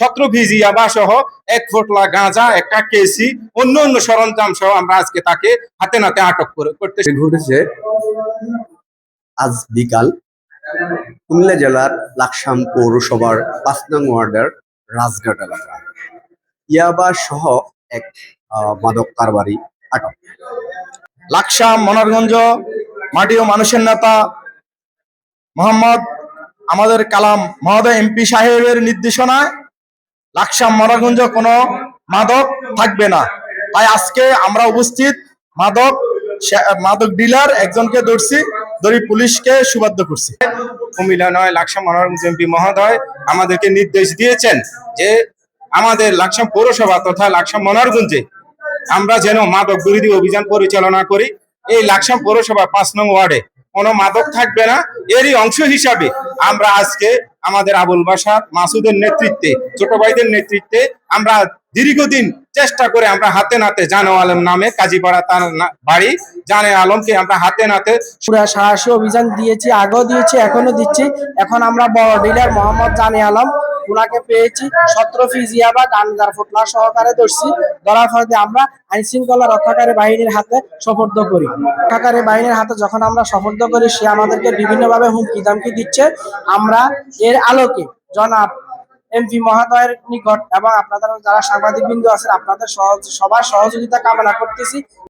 ছত্রভীজ ইয়াবা সহ 1 পোটলা গাঁজা, একটা কেসি, অন্য অন্য সরঞ্জাম সহ আমরা আজকে তাকে হাতে নাতে আটক করতে ঘটেছে আজ বিকাল কুমিল্লা জেলার লাকসাম পৌরসভার 5 নং ওয়ার্ডের রাজঘাট এলাকা। ইয়াবা সহ এক মাদক কারবারি আটক। লাকসাম মনোরগঞ্জ মাটি ও মানুষের নেতা মোহাম্মদ আমাদের কালাম মহোদয় এমপি সাহেবের নির্দেশনায় লাকসাম মনোরগঞ্জ কোনো মাদক থাকবে না। তাই আজকে আমরা উপস্থিত মাদক ডিলার একজনকে ধরি পুলিশকে সুবাদ্য করছি। কুমিল্লা নয়, লাকসাম মনোরগঞ্জ এমপি মহোদয় আমাদেরকে নির্দেশ দিয়েছেন যে আমাদের লাকসাম পৌরসভা তথা লাকসাম মনোরগঞ্জে আমরা যেন মাদক বিরোধী অভিযান পরিচালনা করি। এই লাকসাম পৌরসভা 5 নং ওয়ার্ডে কোনো মাদক থাকবে না। এরই অংশ হিসাবে আমরা আজকে আমাদের আবুল বাশার মাসুদের নেতৃত্বে, ছোট ভাইদের নেতৃত্বে আমরা দীর্ঘদিন চেষ্টা করে আমরা হাতে নাতে জানে আলম নামে কাজীপাড়া তার বাড়ি, জানে আলমকে আমরা হাতে নাতে সাহসী অভিযান দিয়েছি, আগেও দিয়েছি, এখনো দিচ্ছি। এখন আমরা বড় ডিলার মোহাম্মদ জানে আলম উনাকে পেয়েছি, 17 পিস ইয়াবা গাঞ্জার ফুটলা সহকারে ধরছি। ধরার ফলে আমরা আইন শৃঙ্খলা রক্ষাকারী বাহিনীর হাতে সোপর্দ করি। রক্ষাকারী বাহিনীর হাতে যখন আমরা সোপর্দ করি, সে আমাদেরকে বিভিন্নভাবে হুমকি দামকি দিচ্ছে। আমরা এর আলোকে জনাব এমপি মহোদয়ের নিকট এবং আপনাদের যারা সাংবাদিক বৃন্দ আছেন আপনাদের সবার সহযোগিতা কামনা করতেছি।